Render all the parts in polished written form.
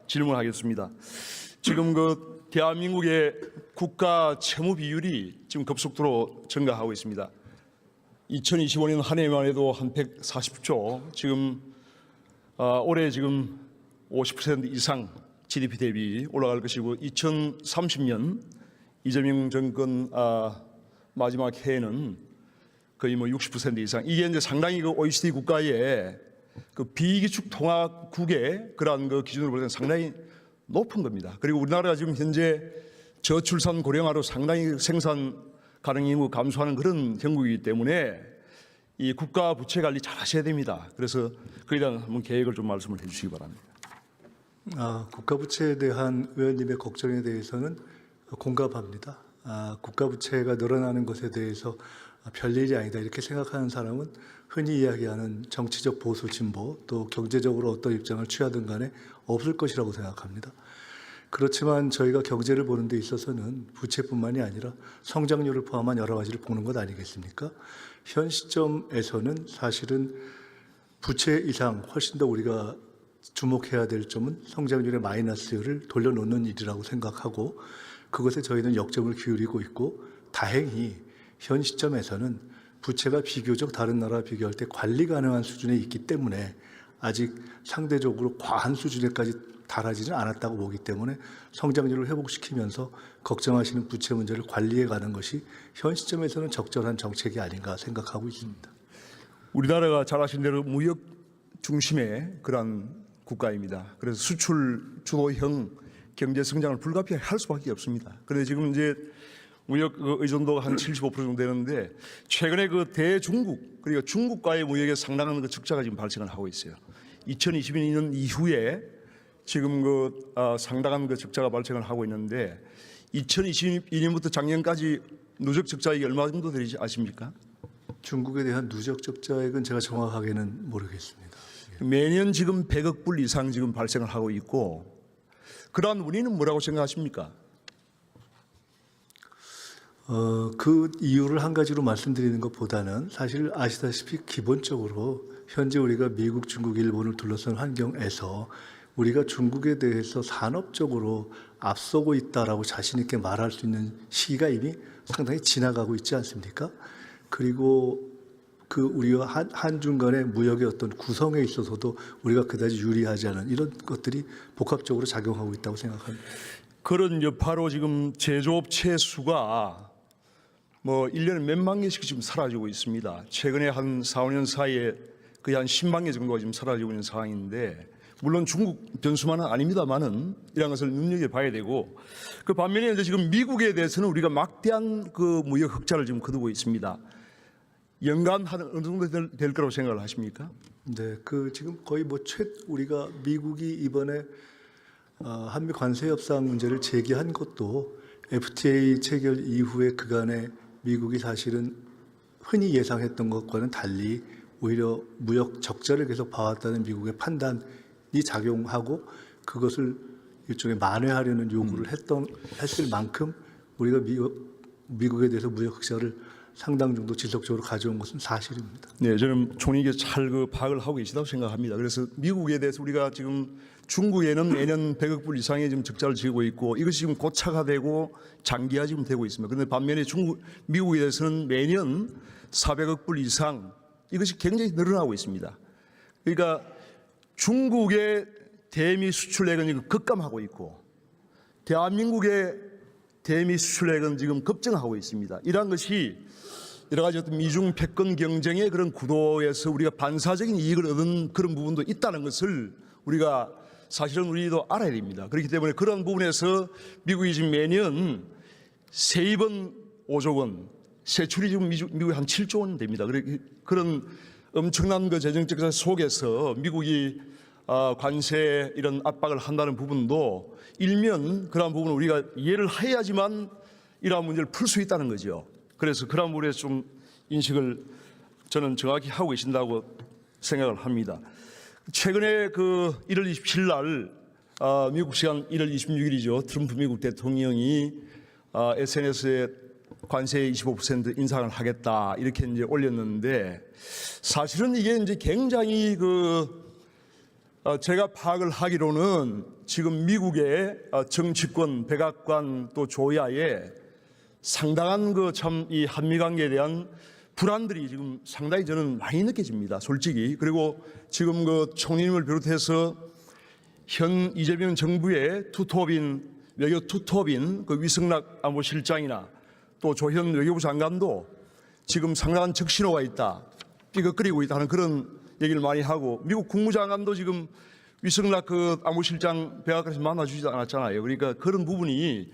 질문하겠습니다. 지금 그 대한민국의 국가 채무 비율이 지금 급속도로 증가하고 있습니다. 2025년 한 해만 해도 한 140조, 지금 올해 지금 50% 이상 GDP 대비 올라갈 것이고 2030년 이재명 정권 마지막 해에는 거의 뭐 60% 이상, 이게 이제 상당히 그 OECD 국가의 그 비기축 통화국의 그러한 그 기준으로 볼 때는 상당히 높은 겁니다. 그리고 우리나라가 지금 현재 저출산 고령화로 상당히 생산 가능이 감소하는 그런 형국이기 때문에 이 국가 부채 관리 잘 하셔야 됩니다. 그래서 그에 대한 한번 계획을 좀 말씀을 해 주시기 바랍니다. 국가 부채에 대한 의원님의 걱정에 대해서는 공감합니다. 국가 부채가 늘어나는 것에 대해서 별일이 아니다 이렇게 생각하는 사람은 흔히 이야기하는 정치적 보수 진보 또 경제적으로 어떤 입장을 취하든 간에 없을 것이라고 생각합니다. 그렇지만 저희가 경제를 보는 데 있어서는 부채뿐만이 아니라 성장률을 포함한 여러 가지를 보는 것 아니겠습니까? 현 시점에서는 사실은 부채 이상 훨씬 더 우리가 주목해야 될 점은 성장률의 마이너스를 돌려놓는 일이라고 생각하고, 그것에 저희는 역점을 기울이고 있고, 다행히 현 시점에서는 부채가 비교적 다른 나라와 비교할 때 관리 가능한 수준에 있기 때문에 아직 상대적으로 과한 수준에까지 달하지는 않았다고 보기 때문에 성장률을 회복시키면서 걱정하시는 부채 문제를 관리해 가는 것이 현 시점에서는 적절한 정책이 아닌가 생각하고 있습니다. 우리나라가 잘 아시는 대로 무역 중심의 그러한 국가입니다. 그래서 수출 주도형 경제 성장을 불가피할 수밖에 없습니다. 그런데 지금 이제 무역 의존도가 한 75% 정도 되는데, 최근에 그 대중국 그리고 중국과의 무역에 상당한 그 적자가 지금 발생을 하고 있어요. 2022년 이후에 지금 그 상당한 그 적자가 발생을 하고 있는데, 2022년부터 작년까지 누적 적자액이 얼마 정도 되는지 아십니까? 중국에 대한 누적 적자액은 제가 정확하게는 모르겠습니다. 매년 지금 100억 불 이상 지금 발생을 하고 있고, 그러한 원인은 뭐라고 생각하십니까? 그 이유를 한 가지로 말씀드리는 것보다는 사실 아시다시피 기본적으로 현재 우리가 미국, 중국, 일본을 둘러싼 환경에서 우리가 중국에 대해서 산업적으로 앞서고 있다라고 자신 있게 말할 수 있는 시기가 이미 상당히 지나가고 있지 않습니까? 그리고 그 우리와 한중 간의 무역의 어떤 구성에 있어서도 우리가 그다지 유리하지 않은 이런 것들이 복합적으로 작용하고 있다고 생각합니다. 그런 여파로 지금 제조업체 수가 뭐 1년에 몇만 개씩 지금 사라지고 있습니다. 최근에 한 4, 5년 사이에 거의 한 10만 개 정도가 지금 사라지고 있는 상황인데, 물론 중국 변수만은 아닙니다만은 이런 것을 눈여겨봐야 되고, 그 반면에 이제 지금 미국에 대해서는 우리가 막대한 그 무역 흑자를 지금 거두고 있습니다. 연간 한 어느 정도 될 거라고 생각을 하십니까? 네, 그 지금 거의 뭐 우리가 미국이 이번에 한미 관세 협상 문제를 제기한 것도 FTA 체결 이후에 그간에 미국이 사실은 흔히 예상했던 것과는 달리 오히려 무역 적자를 계속 봐왔다는 미국의 판단이 작용하고 그것을 일종의 만회하려는 요구를 했을 만큼 우리가 미국에 대해서 무역 흑자를 상당 정도 지속적으로 가져온 것은 사실입니다. 네, 저는 총리께 잘 그 파악을 하고 계시다고 생각합니다. 그래서 미국에 대해서 우리가 지금 중국에는 매년 100억 불 이상의 지금 적자를 지고 있고, 이것이 지금 고착화되고 장기화 지금 되고 있습니다. 그런데 반면에 미국에 대해서는 매년 400억 불 이상, 이것이 굉장히 늘어나고 있습니다. 그러니까 중국의 대미 수출액은 지금 급감하고 있고, 대한민국의 대미 수출액은 지금 급증하고 있습니다. 이러한 것이 여러 가지 어떤 미중 패권 경쟁의 그런 구도에서 우리가 반사적인 이익을 얻은 그런 부분도 있다는 것을 우리가 사실은 우리도 알아야 됩니다. 그렇기 때문에 그런 부분에서 미국이 지금 매년 세입은 5조 원, 세출이 지금 미국이 한 7조 원 됩니다. 그런 엄청난 그 재정적 속에서 미국이 관세 이런 압박을 한다는 부분도 일면 그러한 부분을 우리가 이해를 해야지만 이러한 문제를 풀 수 있다는 거죠. 그래서 그러한 부분에서 좀 인식을 저는 정확히 하고 계신다고 생각을 합니다. 최근에 그 1월 27일 날 미국 시간 1월 26일이죠. 트럼프 미국 대통령이 SNS에 관세 25% 인상을 하겠다 이렇게 이제 올렸는데, 사실은 이게 이제 굉장히 제가 파악을 하기로는 지금 미국의 정치권, 백악관 또 조야에 상당한 그 참 이 한미 관계에 대한 불안들이 지금 상당히 저는 많이 느껴집니다. 솔직히. 그리고 지금 그 총리님을 비롯해서 현 이재명 정부의 투톱인 외교 투톱인 그 위성락 안보실장이나 또 조현 외교부 장관도 지금 상당한 적신호가 있다, 삐걱거리고 있다 하는 그런 얘기를 많이 하고, 미국 국무장관도 지금 위성락 그 안보실장 백악관에서 만나주지 않았잖아요. 그러니까 그런 부분이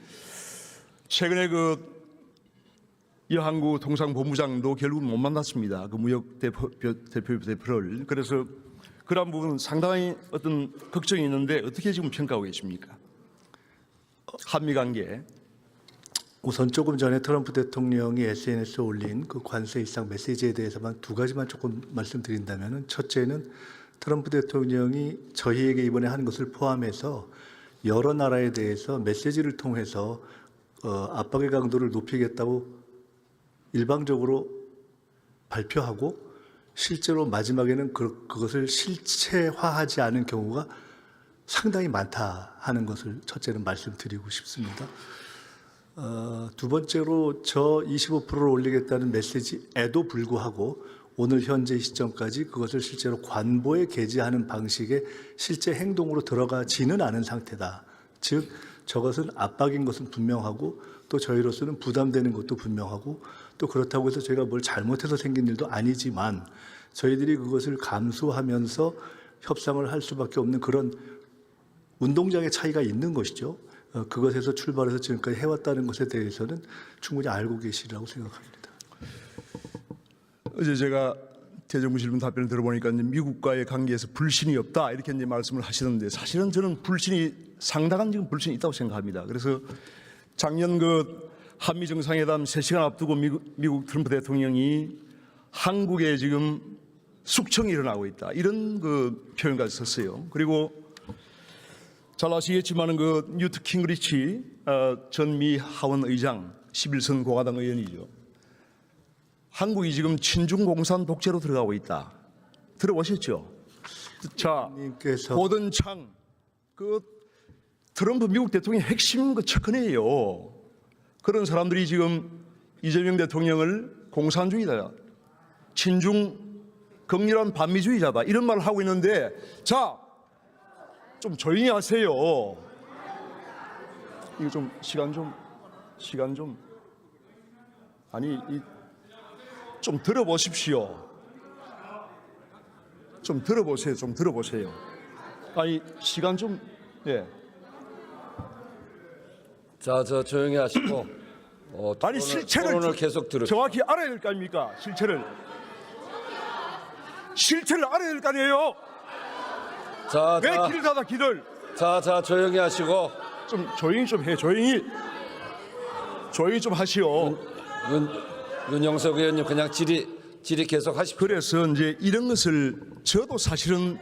최근에 그 이한구 통상본부장도 결국은 못 만났습니다. 그 무역 대표를. 그래서 그런 부분은 상당히 어떤 걱정이 있는데 어떻게 지금 평가하고 계십니까? 한미 관계. 우선 조금 전에 트럼프 대통령이 SNS에 올린 그 관세 인상 메시지에 대해서만 두 가지만 조금 말씀드린다면은, 첫째는 트럼프 대통령이 저희에게 이번에 한 것을 포함해서 여러 나라에 대해서 메시지를 통해서 압박의 강도를 높이겠다고 일방적으로 발표하고 실제로 마지막에는 그것을 실체화하지 않은 경우가 상당히 많다 하는 것을 첫째는 말씀드리고 싶습니다. 두 번째로 저 25%를 올리겠다는 메시지에도 불구하고 오늘 현재 시점까지 그것을 실제로 관보에 게재하는 방식의 실제 행동으로 들어가지는 않은 상태다. 즉 저것은 압박인 것은 분명하고 또 저희로서는 부담되는 것도 분명하고, 또 그렇다고 해서 저희가 뭘 잘못해서 생긴 일도 아니지만 저희들이 그것을 감수하면서 협상을 할 수밖에 없는 그런 운동장의 차이가 있는 것이죠. 그것에서 출발해서 지금까지 해왔다는 것에 대해서는 충분히 알고 계시리라고 생각합니다. 어제 제가 대정부질문 답변을 들어보니까 이제 미국과의 관계에서 불신이 없다 이렇게 이제 말씀을 하시는데, 사실은 저는 상당한 지금 불신이 있다고 생각합니다. 그래서 작년 그 한미 정상회담 3시간 앞두고 미국 트럼프 대통령이 한국에 지금 숙청이 일어나고 있다, 이런 그 표현까지 썼어요. 그리고 잘 아시겠지만은 그 뉴트 킹그리치 전 미 하원 의장, 11선 공화당 의원이죠. 한국이 지금 친중 공산 독재로 들어가고 있다. 들어보셨죠? 자, 고든창 그 트럼프 미국 대통령의 핵심 그 측근이에요. 그런 사람들이 지금 이재명 대통령을 공산주의다, 친중 극렬한 반미주의자다, 이런 말을 하고 있는데, 자, 좀 조용히 하세요. 이거 좀 시간 좀 아니 좀 들어보십시오. 좀 들어보세요. 아니 시간 좀. 예. 자, 조용히 하시고 아니 실체를 토론을 계속 들으세요. 정확히 알아야 될 거 아닙니까? 실체를 알아야 될 거 아니에요? 왜 길을 닫아, 길을? 자, 조용히 하시고 좀 조용히 좀 해. 조용히 좀 하시오. 윤영석 의원님 그냥 질의 계속 하십시오. 그래서 이제 이런 것을 저도 사실은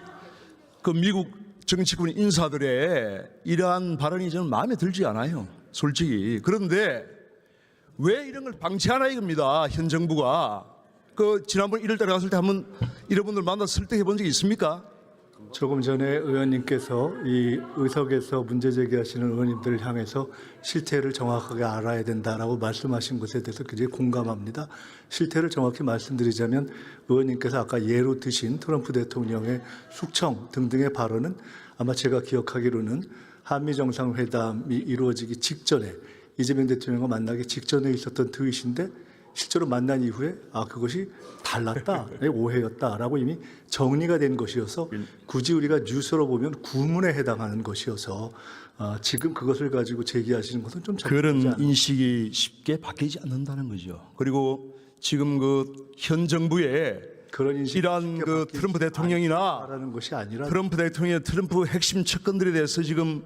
그 미국 정치권 인사들의 이러한 발언이 저는 마음에 들지 않아요, 솔직히. 그런데 왜 이런 걸 방치하나 이겁니다. 현 정부가. 그 지난번 1월달에 갔을 때 한번 이런 분들 만나서 설득해 본 적이 있습니까? 조금 전에 의원님께서 이 의석에서 문제 제기하시는 의원님들을 향해서 실태를 정확하게 알아야 된다라고 말씀하신 것에 대해서 굉장히 공감합니다. 실태를 정확히 말씀드리자면, 의원님께서 아까 예로 드신 트럼프 대통령의 숙청 등등의 발언은 아마 제가 기억하기로는 한미 정상회담이 이루어지기 직전에, 이재명 대통령과 만나기 직전에 있었던 트윗인데, 실제로 만난 이후에 그것이 달랐다, 오해였다라고 이미 정리가 된 것이어서 굳이 우리가 뉴스로 보면 구문에 해당하는 것이어서 지금 그것을 가지고 제기하시는 것은 좀 그런 인식이 쉽게 바뀌지 않는다는 거죠. 그리고 지금 그 현 정부의 그런 인식이 이러한 그 트럼프 대통령이나 것이 아니라 트럼프 핵심 측근들에 대해서 지금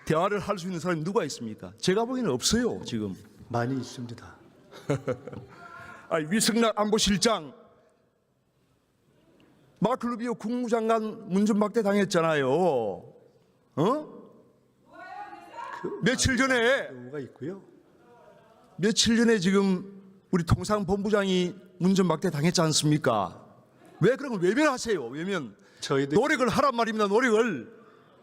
대화를 할 수 있는 사람이 누가 있습니까? 제가 보기에는 없어요, 지금. 많이 있습니다. 위성락 안보실장, 마크 루비오 국무장관 문전박대 당했잖아요. 며칠 경우가 있고요. 전에 지금 우리 통상본부장이 문전박대 당했지 않습니까? 왜 그런 걸 외면하세요? 외면. 저희들 노력을 하란 말입니다.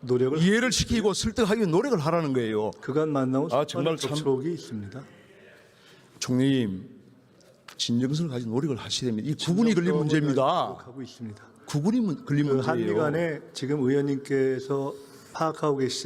노력을 이해를 시키고 설득하기 위해 노력을 하라는 거예요. 그간 만나온 정말 참- 접촉이 있습니다. 총리님, 진정성을 가지고 노력을 하셔야 됩니다. 이 구분이 걸린 문제입니다. 하고 있습니다. 구분이 걸린 그 한미 문제예요. 간에 지금 의원님께서 파악하고 계시지